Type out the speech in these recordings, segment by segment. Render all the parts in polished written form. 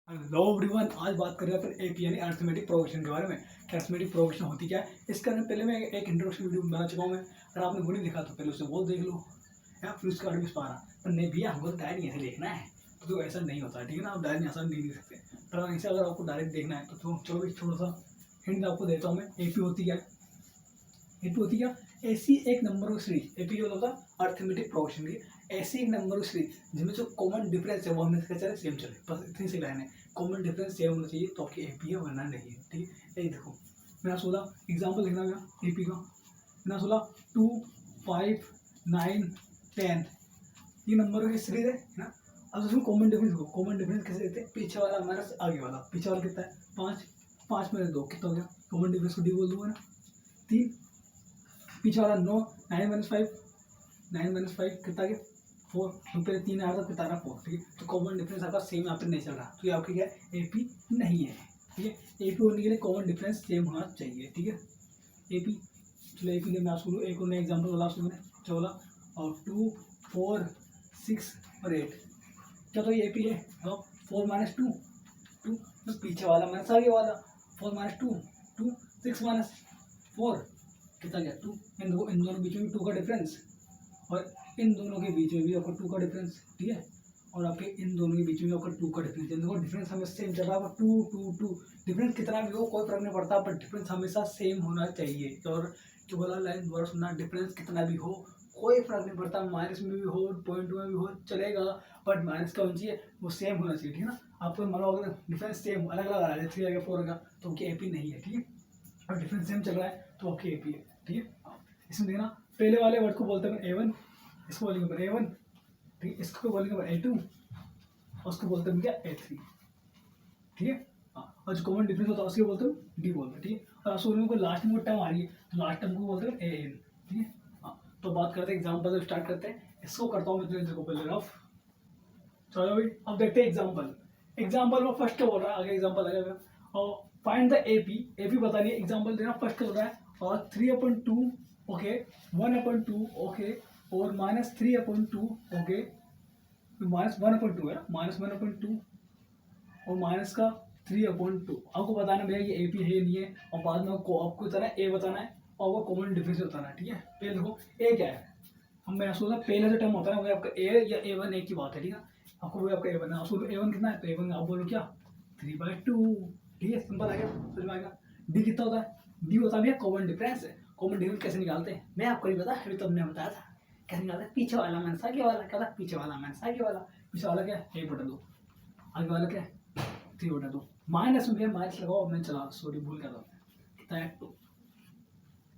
Hello everyone, आज बात कर रहे हैं अपन एपी यानी अर्थमेटिक प्रोग्रेशन के बारे में कि अर्थमेटिक प्रोग्रेशन होती क्या है। इसके बारे में पहले मैं एक इंट्रोडक्शन वीडियो बना चुका हूँ मैं। अगर आपने वो नहीं देखा तो पहले उसे वो देख लो या फिर उसके बारे में पा रहा पर नहीं भैया, हमको तो डायरेक्ट ऐसे देखना है तो ऐसा नहीं होता, ठीक है ना। आप डायरेक्ट आसान नहीं देख सकते, पर ऐसे अगर आपको डायरेक्ट देखना है तो चलो भी थोड़ा सा हिंट आपको देता हूँ मैं। एपी होती क्या है, एपी होती क्या, ऐसी एक नंबर की सीरीज। एपी क्या होता है, अर्थमेटिक प्रोग्रेशन की ऐसी एक नंबर की सीरीज जिनमें जो कॉमन डिफरेंस है वो हमेशा चले सेम चले, बस इतनी सी लाइन है। कॉमन डिफरेंस सेम होना चाहिए तो आपकी एपी है, वरना नहीं है, ठीक है। ये देखो मैंने 16 एग्जाम्पल लिखना मेरा एपी का। मैंने 16 2 5 9 10 ये नंबर की सीरीज है ना। अब उसमें कॉमन डिफरेंस देखो, कॉमन डिफरेंस कैसे देते हैं, पीछे वाला माइनस आगे वाला। पीछे वाला कितना है 5, 5 में 2 कितना हो गया, कॉमन डिफरेंस को डी बोल दूंगा ना 3। पीछे वाला 9, 9 माइनस 5, 9 माइनस 5 कितना गया 4, तो पहले 3 आ रहा था, कितना आ रहा 4, ठीक है। तो कॉमन डिफरेंस आपका सेम यहाँ पे नहीं चल रहा, तो ये आपकी क्या है, एपी नहीं है, ठीक है। एपी होने के लिए कॉमन डिफरेंस सेम होना चाहिए, ठीक है। एपी, चलो एपी के मैं आपको बोलूँ, एक और नया एग्जाम्पल बोला आपसे मैंने 14 और 2 4 6 और 8, क्या तो ये एपी है। तो 4 माइनस 2 2, तो पीछे वाला माइनस आगे वाला, 4 माइनस 2 2, 6 माइनस 4 कितना गया 2। इन दोनों बीच में 2 का डिफरेंस, और इन दोनों के बीच में भी आपका 2 का डिफरेंस, ठीक है। और आपके इन दोनों के बीच में आपका 2 का डिफरेंस, इन दोनों डिफरेंस हमेशा सेम चल रहा है। 2 2 2 डिफरेंस कितना भी हो कोई फर्क नहीं पड़ता, पर डिफरेंस हमेशा सेम होना चाहिए। और जो वाला लाइन दोबारा सुनना, डिफरेंस कितना भी हो कोई फर्क नहीं पड़ता, माइनस में भी हो पॉइंट में भी हो चलेगा, बट माइनस का होना चाहिए, वो सेम होना चाहिए, ठीक है ना। आपको मान लो अगर डिफरेंस सेम अलग अलग आ रहा है 3 आ गया 4 आ गया तो उनकी एपी नहीं है, ठीक है। और डिफरेंस सेम चल रहा है तो आपकी एपी है, ठीक है। इसमें देखना पहले वाले वर्ड को बोलते हैं A1, इसको बोलेंगे पर A1, ठीक है। इसको बोलेंगे पर A2 और उसको बोलते हैं क्या A3, ठीक है। हाँ, और जो कॉमन डिफरेंस होता है उसको बोलते हैं डी बोलते हैं, ठीक है। और आपको को लास्ट में टर्म आ रही है तो लास्ट टर्म को बोलते हैं AN, ठीक है। हाँ, तो बात करते हैं एग्जाम्पल, स्टार्ट करते हैं। इसको करता हूँ मैं तो पहले रफ। चलो भाई अब देखते हैं एग्जाम्पल। एग्जाम्पल में फर्स्ट क्या बोल रहा है, आगे एग्जाम्पल आएगा और फाइंड द एपी। एपी बतानी है, एग्जाम्पल देना। फर्स्ट क्या बोल रहा है, और 3/2 ओके, 1/2 ओके, और -3/2 ओके, -1/2 है ना, -1/2 और माइनस का 3/2। आपको बताना भैया ये एपी है नहीं है, और बाद में आपको बताना है ए बताना है और वो कॉमन डिफरेंस बताना है, ठीक है। पहले देखो ए क्या है, हम मैं सोचा पहले जो टर्म होता है वो आपका ए या A1 एक की बात है, ठीक है। आपको वो आपका A1 है, आपको A1 कितना है तो A1 आप बोलो क्या 3/2, ठीक है। सिंपल आ गया, समझ में आएगा। डी कितना होता है, डी होता है भैया कॉमन डिफरेंस है। कॉमन डिफरेंस कैसे निकालते हैं मैं आपको नहीं पता, अभी तो हमने बताया था कैसे निकालते हैं। पीछे वाला माइनस आगे वाला, क्या था पीछे वाला माइनस आगे वाला। पीछे वाला क्या है 1/2, आगे वाला क्या है 3/2। माइनस में भैया माइनस लगाओ, मैं चला सॉरी भूल गया था, कितना है 2,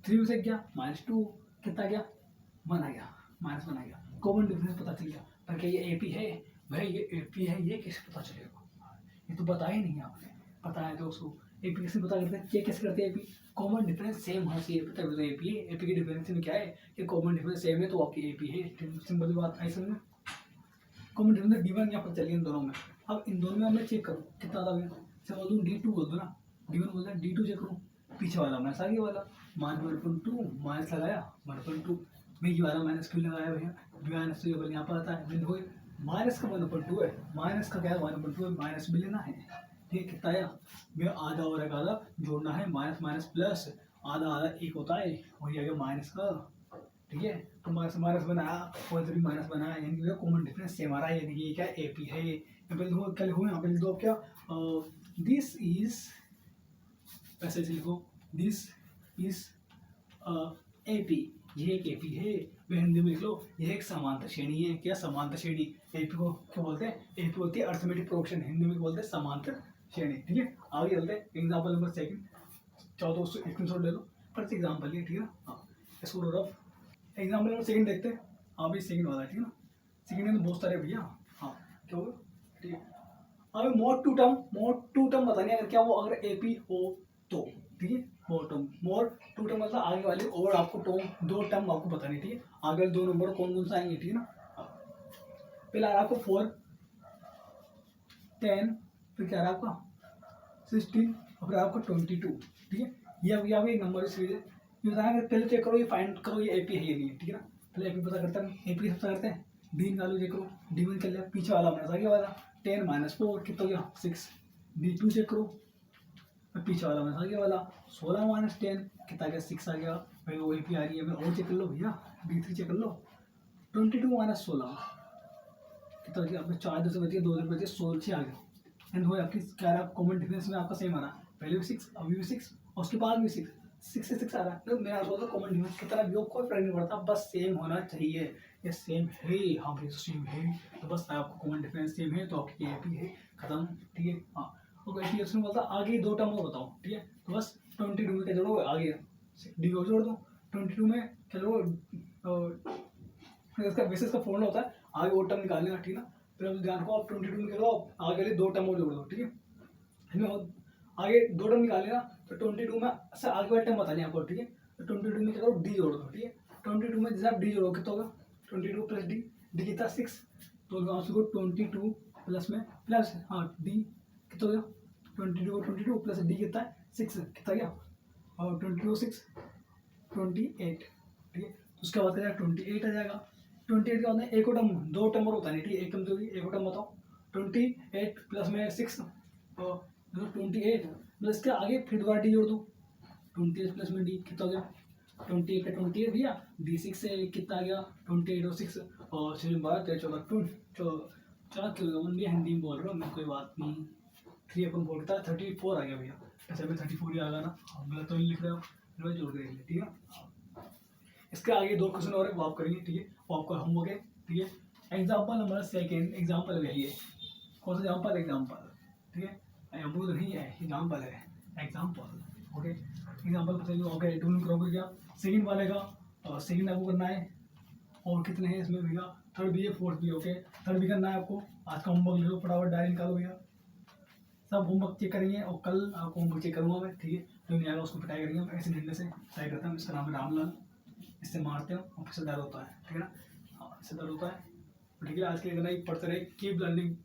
3 में से क्या -2 कितना गया 1 आ गया, -1 आ गया। कॉमन डिफरेंस पता चल गया, पर क्या ये एपी है भाई, ये एपी है ये कैसे पता चलेगा, ये तो बताया ही नहीं आपने। पता है तो उसको एपी कैसे पता करते हैं, ये कैसे करते हैं एपी, कॉमन डिफरेंस सेम होना चाहिए पता करते हैं एपी है। एपी की डिफरेंस में क्या है कि कॉमन डिफरेंस सेम है तो आपकी एपी है, सिंपल बात है समझ में। कॉमन डिफरेंस D1 यहाँ पर चलिए इन दोनों में। अब इन दोनों में हमें चेक करो कितना था भैया, से बोल दूँ D2 बोल दो ना, D1 बोलता है D2 चेक करूँ। पीछे वाला माइनस आगे वाला, -1/2 माइनस लगाया 1/2, मैं ये वाला माइनस क्यों लगाया भैया, माइनस तो ये यहाँ पर आता है, मैंने देखो माइनस का 1/2 है, माइनस का क्या है 1/2 है, माइनस भी लेना है, ठीक है। कितना आया भैया, आधा और एक आधा जोड़ना है, माइनस माइनस प्लस, आधा आधा एक होता है, और ये आ गया माइनस का, ठीक है। तो माइनस माइनस बनाया और इधर भी माइनस बनाया, यानी कि कॉमन डिफरेंस सेम आ रहा है, यानी कि ये क्या एपी है। यहाँ पे लिखो क्या लिखो, यहाँ पे लिख दो क्या, दिस इज, ऐसे लिखो दिस इज एपी, ये एक एपी है। वे हिंदी में लिख लो ये एक समांतर श्रेणी है। क्या समांतर श्रेणी, एपी को क्या बोलते हैं, एपी होती है अर्थमेटिक प्रोग्रेशन, हिंदी में बोलते हैं समांतर श्रेणी, ठीक है। आगे चलते हैं एग्जाम्पल नंबर 2, चाहो तो उसको स्क्रीनशॉट ले लो, फर्स्ट एग्जाम्पल ये, ठीक है ना। हाँ, इसको रफ एग्जाम्पल नंबर 2 देखते हैं। हाँ भाई सेकंड वाला, ठीक है ना। सेकंड में तो बहुत सारे भैया, हाँ क्या होगा, ठीक है। हमें मोड टू टर्म बतानी है, अगर क्या वो अगर एपी हो तो, ठीक है। मोड टू टर्म मतलब आगे वाले और आपको टर्म 2 टर्म आपको बतानी, ठीक है। आगे वाले 2 नंबर कौन कौन सा आएंगे, ठीक है ना। हाँ। पहले आ रहा आपको 4 10, फिर क्या रहा आपका 16 और फिर आपका 22, ठीक है। ये अभी एक नंबर सीरीज है। ये बताया पहले चेक करो, ये फाइंड करो ये एपी है ये नहीं है, ठीक है ना। पहले एपी पता करते हैं, एपी पता करते हैं, डी निकालो चेक करो, D1 कर लिया, पीछे वाला माइनस आगे वाला, 10 माइनस 4 कितना हो गया 6। D2 चेक करो, पीछे वाला मैं आगे वाला 16 माइनस 10 कितना आ गया 6 आ गया भाई, वो AP आ रही है। मैं और चेक कर लो भैया, D3 चेक कर लो, 22 माइनस 16 कितना हो गया, अब 4 2 से बच गया, 2 2 बच गया, 16 आ गया। एंड हो आपकी क्या रहा, कॉमन डिफरेंस में आपका सेम आ रहा, पहले भी 6 अभी भी 6 और उसके बाद भी 6 से 6 आ रहा है। तो मैं आपको कॉमन डिफरेंस कितना भी हो कोई फर्क नहीं पड़ता, बस सेम होना चाहिए। ये सेम है, हाँ भाई सेम है, तो बस आपको कॉमन डिफरेंस सेम है तो आपकी AP है खत्म, ठीक है। हाँ तो AP ऑप्शन बोलता आगे 2 टर्म और बताओ, ठीक है। तो बस 22 में क्या जोड़ो, आगे D को जोड़ दो, 22 में क्या जोड़ो, इसका बेसिस का फॉर्मूला होता है आगे वो टर्म निकालने का, ठीक है ना। फिर आप ध्यान को आप 22 में क्या करो, आगे वाले 2 टर्म और जोड़ दो, ठीक है। आगे 2 टर्म निकालेगा तो 22 में से आगे वाला टर्म बताने आपको, ठीक है। तो 22 में क्या करो, D जोड़ दो, ठीक है। 22 में जैसे आप D जोड़ो कितना होगा, 22 प्लस D कितना 6, तो आपको 22 प्लस में प्लस हाँ D कितना हो गया 22 प्लस D कितना है 6 कितना गया, और 22 6 28, ठीक है। उसके बाद क्या 28 आ जाएगा। 28 का होता है एक और टर्म, 2 टर्म और होता है, ठीक है। एक टर्म तो एक और टर्म बताओ, 28 प्लस में 6 और 28 प्लस इसके आगे फिर दोबारा D जोड़ दो, 28 प्लस में D कितना हो गया 28 का 28 भैया, D6 से कितना आ गया 28 और 6 और 6 12 13 14 4 किलो भी हिंदी में बोल रहा हूँ मैं, कोई बात नहीं। 3 अपन बोल था 34 आ गया भैया, ऐसे में 34 ही आ गया ना, गलत तो नहीं लिख रहे हो, मैं जोड़ के देख, ठीक है। इसके आगे 2 क्वेश्चन और है वो आप करेंगे, ठीक है। वो आपका होमवर्क है, ठीक है। एग्जाम्पल नंबर 2 एग्जाम्पल है ये, कौन सा एग्जाम्पल, एग्जाम्पल, ठीक है। अमरूद नहीं है, एग्जाम्पल है, एग्जाम्पल, ओके। एग्जाम्पल बताइए, ओके डून करोगे क्या सेकंड वाले का, सेकंड आपको करना है। और कितने हैं इसमें भैया, थर्ड भी है फोर्थ भी, ओके। थर्ड भी करना है आपको, आज का होमवर्क ले लो फटाफट, डायरी निकालो भैया, सब होमवर्क चेक करेंगे और कल आपको होमवर्क चेक करूँगा मैं, ठीक है। जो नहीं आएगा उसको पिटाई करेंगे, ऐसे डंडे से पिटाई करता हूँ, इसका नाम है रामलाल, इससे मारते हो और फिर से दर्द होता है, ठीक है ना। हाँ इससे दर्द होता है, ठीक है। आज के लिए इतना ही, पढ़ते रहे, कीप लर्निंग।